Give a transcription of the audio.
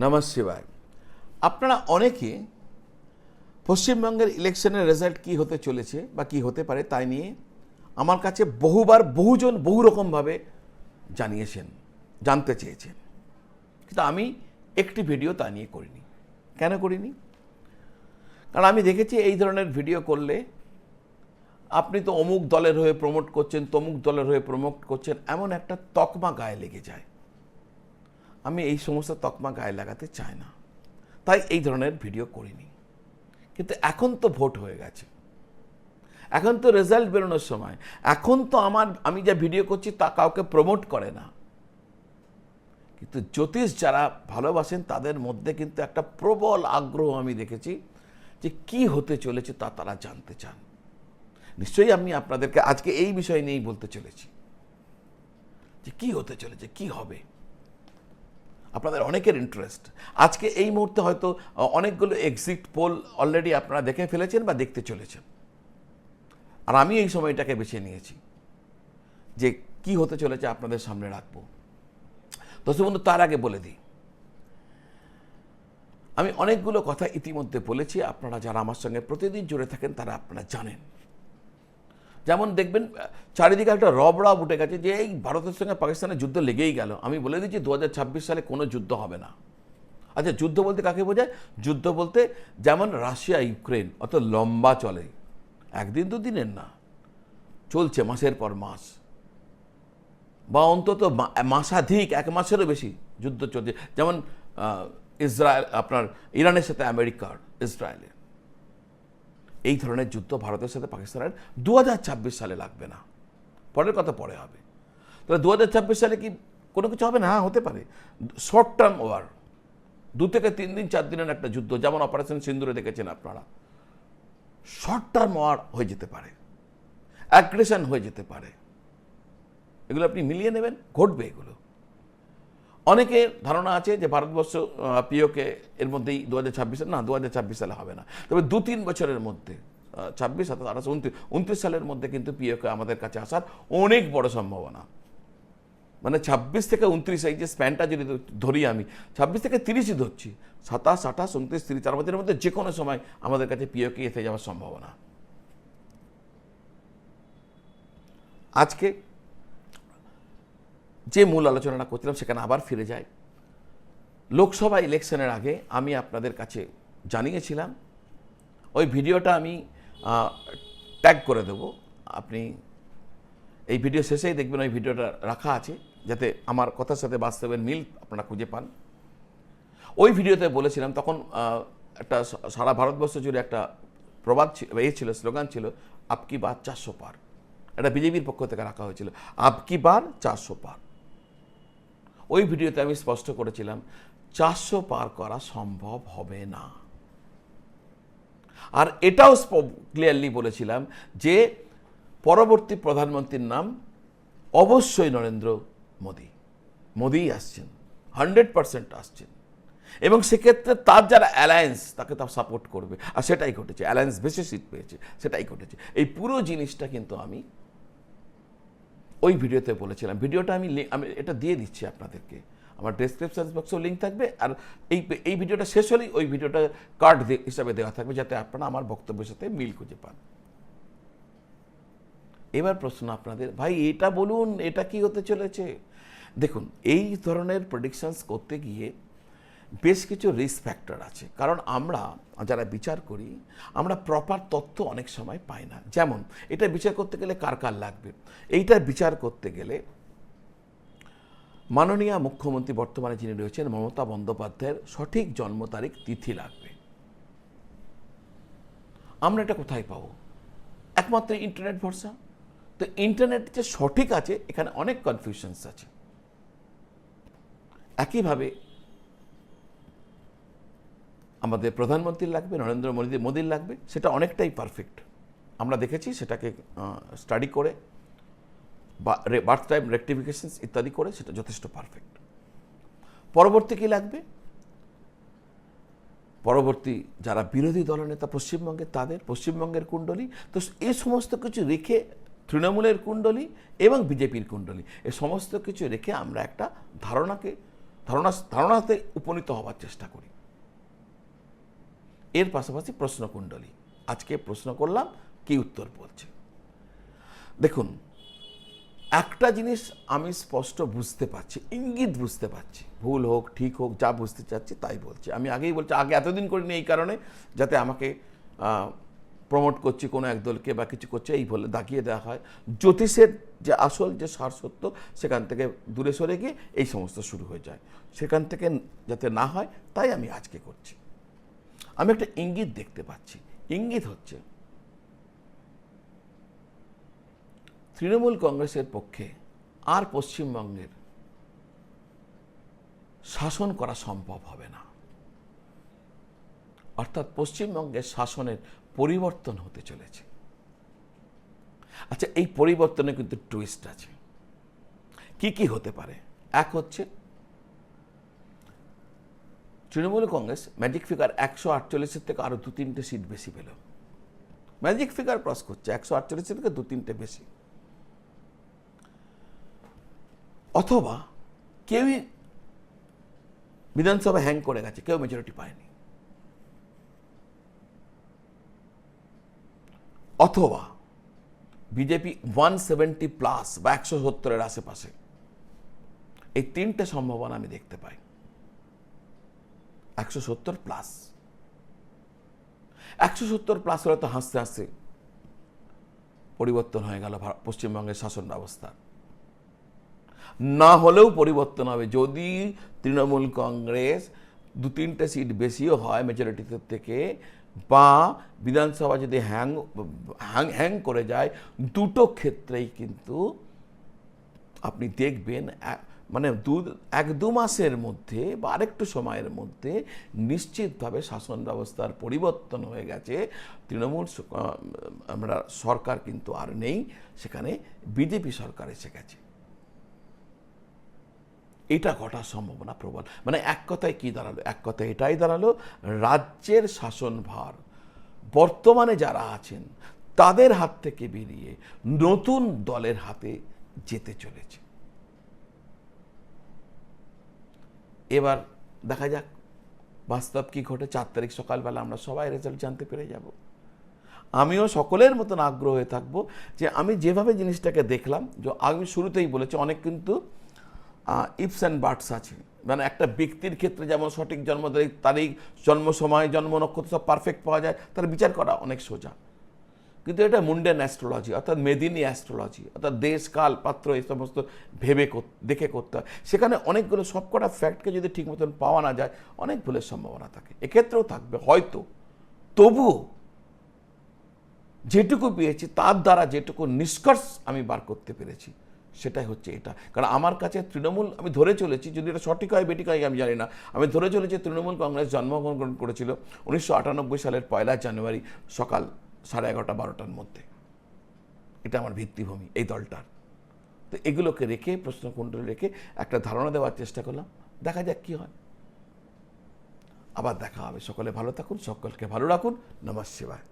নমঃ শিবায়। আপনারা অনেকে পশ্চিমবঙ্গের ইলেকশনের রেজাল্ট কি হতে চলেছে বা কি হতে পারে তাই নিয়ে আমার কাছে বহুবার বহুজন বহু রকমভাবে জানিয়েছেন, জানতে চেয়েছেন, কিন্তু আমি একটি ভিডিও তা নিয়ে করিনি। কেন করিনি? কারণ আমি দেখেছি এই ধরনের ভিডিও করলে আপনি তো অমুক দলের হয়ে প্রমোট করছেন, তমুক দলের হয়ে প্রমোট করছেন, এমন একটা তকমা গায়ে লেগে যায়। আমি এই সমস্ত তকমা গায়ে লাগাতে চাই না, তাই এই ধরনের ভিডিও করিনি। কিন্তু এখন তো ভোট হয়ে গেছে, এখন তো রেজাল্ট বেরোনোর সময়, এখন তো আমি যা ভিডিও করছি তা কাউকে প্রমোট করে না, কিন্তু জ্যোতিষ যারা ভালোবাসেন তাদের মধ্যে কিন্তু একটা প্রবল আগ্রহ আমি দেখেছি যে কি হতে চলেছে তা তারা জানতে চান। নিশ্চয়ই আমি আপনাদেরকে আজকে এই বিষয় নিয়েই বলতে চলেছি যে কি হতে চলেছে, কি হবে। আপনাদের অনেকের ইন্টারেস্ট আজকে এই মুহূর্তে হয়তো অনেকগুলো এক্সিট পোল অলরেডি আপনারা দেখে ফেলেছেন বা দেখতে চলেছেন, আর আমি এই সময়টাকে বেছে নিয়েছি যে কি হতে চলেছে আপনাদের সামনে রাখবো। দর্শক বন্ধু, তার আগে বলে দিই, আমি অনেকগুলো কথা ইতিমধ্যে বলেছি, আপনারা যারা আমার সঙ্গে প্রতিদিন জুড়ে থাকেন তারা আপনারা জানেন। যেমন দেখবেন চারিদিকে একটা রবড়া উঠে গেছে যে এই ভারতের সঙ্গে পাকিস্তানের যুদ্ধ লেগেই গেল। আমি বলে দিচ্ছি 2026 সালে কোনো যুদ্ধ হবে না। আচ্ছা, যুদ্ধ বলতে কাকে বোঝায়? যুদ্ধ বলতে যেমন রাশিয়া ইউক্রেন অত লম্বা চলে, একদিন দুদিনের না, চলছে মাসের পর মাস, বা অন্তত মাসাধিক, এক মাসেরও বেশি যুদ্ধ চলছে। যেমন ইসরায়েল, আপনার ইরানের সাথে আমেরিকার, ইসরায়েলের এই ধরনের যুদ্ধ ভারতের সাথে পাকিস্তানের 2026 সালে লাগবে না। পরের কথা পরে হবে। তাহলে 2026 সালে কি কোনো কিছু হবে না? হ্যাঁ, হতে পারে। শর্ট টার্ম ওয়ার, 2 থেকে 3 দিন 4 দিনের একটা যুদ্ধ, যেমন অপারেশন সিন্দুরে দেখেছেন আপনারা। শর্ট টার্ম ওয়ার হয়ে যেতে পারে, অ্যাগ্রেশন হয়ে যেতে পারে। এগুলো আপনি মিলিয়ে নেবেন, ঘটবে এগুলো। অনেকের ধারণা আছে যে ভারতবর্ষ পিওকে এর মধ্যেই 2026 না, 2026 সালে হবে না, তবে 2-3 বছরের মধ্যে 26, 27, 28, 29 সালের মধ্যে কিন্তু পিওকে আমাদের কাছে আসার অনেক বড় সম্ভাবনা। মানে 26 থেকে 29, এই যে স্প্যানটা যদি ধরি, আমি 26 থেকে 30ই ধরছি, 27, 28, 29, 30, 4 বছরের মধ্যে যে কোনো সময় আমাদের কাছে পিওকে এসে যাওয়ার সম্ভাবনা। আজকে যে মূল আলোচনাটা করছিলাম সেখানে আবার ফিরে যাই। লোকসভা ইলেকশনের আগে আমি আপনাদের কাছে জানিয়েছিলাম, ওই ভিডিওটা আমি ট্যাগ করে দেব, আপনি এই ভিডিও শেষেই দেখবেন ওই ভিডিওটা রাখা আছে, যাতে আমার কথার সাথে বাস্তবের মিল আপনারা খুঁজে পান। ওই ভিডিওতে বলেছিলাম, তখন একটা সারা ভারতবর্ষ জুড়ে একটা প্রবাদ ছিল, স্লোগান ছিল, আপকি বার 400 পার। এটা বিজেপির পক্ষ থেকে রাখা হয়েছিল, আপকি বার 400 পার। ওই ভিডিওতে আমি স্পষ্ট করেছিলাম 400 পার করা সম্ভব হবে না। আর এটাও ক্লিয়ারলি বলেছিলাম যে পরবর্তী প্রধানমন্ত্রীর নাম অবশ্যই নরেন্দ্র মোদী। মোদীই আসছেন, 100% আসছেন, এবং সেক্ষেত্রে তার যারা অ্যালায়েন্স তাকে তা সাপোর্ট করবে, আর সেটাই ঘটেছে। অ্যালায়েন্স বেশি সিট পেয়েছে, সেটাই ঘটেছে। এই পুরো জিনিসটা কিন্তু আমি ওই ভিডিওতে বলেছিলাম। ভিডিওটা আমি এটা দিয়ে দিচ্ছি আপনাদেরকে, আমার ডেসক্রিপশন বক্সেও লিঙ্ক থাকবে, আর এই ভিডিওটা শেষ হলেই ওই ভিডিওটা কার্ড হিসাবে দেওয়া থাকবে, যাতে আপনারা আমার বক্তব্যের সাথে মিল খুঁজে পান। এবার প্রশ্ন আপনাদের, ভাই এটা বলুন, এটা কি হতে চলেছে? দেখুন, এই ধরনের প্রেডিকশনস করতে গিয়ে বেশ কিছু রিস্ক ফ্যাক্টর আছে, কারণ আমরা যারা বিচার করি আমরা প্রপার তথ্য অনেক সময় পাই না। যেমন এটা বিচার করতে গেলে কার কার লাগবে, এইটা বিচার করতে গেলে মাননীয় মুখ্যমন্ত্রী বর্তমানে যিনি রয়েছেন মমতা বন্দ্যোপাধ্যায়ের সঠিক জন্ম তারিখ, তিথি লাগবে। আমরা এটা কোথায় পাবো? একমাত্র ইন্টারনেট ভরসা। তো ইন্টারনেট যে সঠিক আছে, এখানে অনেক কনফিউশনস আছে। একইভাবে আমাদের প্রধানমন্ত্রীর লাগবে, নরেন্দ্র মোদীর লাগবে, সেটা অনেকটাই পারফেক্ট। আমরা দেখেছি সেটাকে স্টাডি করে, বার্থ টাইম রেকটিফিকেশনস ইত্যাদি করে সেটা যথেষ্ট পারফেক্ট। পরবর্তী কী লাগবে? পরবর্তী যারা বিরোধী দলনেতা পশ্চিমবঙ্গে, তাদের পশ্চিমবঙ্গের কুণ্ডলী। তো এই সমস্ত কিছু রেখে, তৃণমূলের কুণ্ডলী এবং বিজেপির কুণ্ডলী, এ সমস্ত কিছু রেখে আমরা একটা ধারণাকে ধারণাতে উপনীত হওয়ার চেষ্টা করি। এর পাশাপাশি প্রশ্নকুণ্ডলী, আজকে প্রশ্ন করলাম, কি উত্তর বলছে। দেখুন, একটা জিনিস আমি স্পষ্ট বুঝতে পারছি, ইঙ্গিত বুঝতে পারছি, ভুল হোক ঠিক হোক যা বুঝতে চাচ্ছি তাই বলছি। আমি আগেই বলছি, আগে এতদিন করিনি এই কারণে যাতে আমাকে প্রমোট করছি কোনো এক দলকে বা কিছু করছে এই বলে দাগিয়ে দেওয়া হয়। জ্যোতিষের যে আসল যে সারসত্য সেখান থেকে দূরে সরে গিয়ে এই সমস্ত শুরু হয়ে যায়, সেখান থেকে যাতে না হয় তাই আমি আজকে করছি। আমি একটা ইঙ্গিত দেখতে পাচ্ছি। ইঙ্গিত হচ্ছে তৃণমূল কংগ্রেসের পক্ষে আর পশ্চিমবঙ্গের শাসন করা সম্ভব হবে না, অর্থাৎ পশ্চিমবঙ্গের শাসনের পরিবর্তন হতে চলেছে। আচ্ছা, এই পরিবর্তনে কিন্তু টুইস্ট আছে। কি কি হতে পারে? এক হচ্ছে তৃণমূল কংগ্রেস ম্যাজিক ফিগার 148 থেকে আরো 2-3টে সিট বেশি পেল। ম্যাজিক ফিগার ক্রস করছে, 148 থেকে 2-3টে বেশি। অথবা কেউই বিধানসভা হ্যাং করে গেছে, কেউ মেজরিটি পায়নি। অথবা বিজেপি 170+ বা 170-এর আশেপাশে। এই 3টে সম্ভাবনা আমি দেখতে পাই। 170+। 170+ হলে তো হাসতে হাসতে পরিবর্তন হয়ে গেল পশ্চিমবঙ্গের শাসন ব্যবস্থা। না হলেও পরিবর্তন হবে যদি তৃণমূল কংগ্রেস 2-3টে সিট বেশিও হয় মেজরিটিতে থেকে, বা বিধানসভা যদি হ্যাং করে যায়। দুটো ক্ষেত্রেই কিন্তু আপনি দেখবেন মানে 1-2 মাসের মধ্যে বা আরেকটু সময়ের মধ্যে নিশ্চিতভাবে শাসন ব্যবস্থার পরিবর্তন হয়ে গেছে। তৃণমূল আমরা সরকার কিন্তু আর নেই, সেখানে বিজেপি সরকার এসে গেছে। এটা ঘটার সম্ভাবনা প্রবল। মানে এক কথায় কি দাঁড়ালো? এক কথায় এটাই দাঁড়ালো, রাজ্যের শাসনভার বর্তমানে যারা আছেন তাদের হাত থেকে বেরিয়ে নতুন দলের হাতে যেতে চলেছে। এবার দেখা যাক বাস্তব কি ঘটে। 4 তারিখ সকালবেলা আমরা সবাই রেজাল্ট জানতে পেরে যাব। আমিও সকলের মতন আগ্রহ হয়ে থাকবো যে আমি যেভাবে জিনিসটাকে দেখলাম, যে আমি শুরুতেই বলেছি অনেক কিন্তু ইফস অ্যান্ড বাটস আছে। মানে একটা ব্যক্তির ক্ষেত্রে যেমন সঠিক জন্ম তারিখ, জন্ম সময়, জন্ম নক্ষত্র সব পারফেক্ট পাওয়া যায়, তার বিচার করা অনেক সোজা। কিন্তু এটা মুন্ডেন অ্যাস্ট্রোলজি, অর্থাৎ মেদিনী অ্যাস্ট্রোলজি, অর্থাৎ দেশ কাল পাত্র এই সমস্ত ভেবে দেখে করতে হয়। সেখানে অনেকগুলো সবকটা ফ্যাক্টকে যদি ঠিক মতন পাওয়া না যায়, অনেক ভুলের সম্ভাবনা থাকে। এক্ষেত্রেও থাকবে হয়তো। তবুও যেটুকু পেয়েছি তার দ্বারা যেটুকু নিষ্কর্ষ আমি বার করতে পেরেছি সেটাই হচ্ছে এটা। কারণ আমার কাছে তৃণমূল, আমি ধরে চলেছি, যদি এটা সঠিক হয় বেঠিক হয় আমি জানি না, আমি ধরে চলেছি তৃণমূল কংগ্রেস জন্মগ্রহণ করেছিল 1998 সালের 1 জানুয়ারি সকাল 11:30-12টার মধ্যে। এটা আমার ভিত্তিভূমি এই দলটার। তো এগুলোকে রেখে, প্রশ্নকুণ্ডলী রেখে একটা ধারণা দেওয়ার চেষ্টা করলাম। দেখা যাক কি হয়। আবার দেখা হবে। সকলে ভালো থাকুন, সকলকে ভালো রাখুন। নমঃ শিবায়।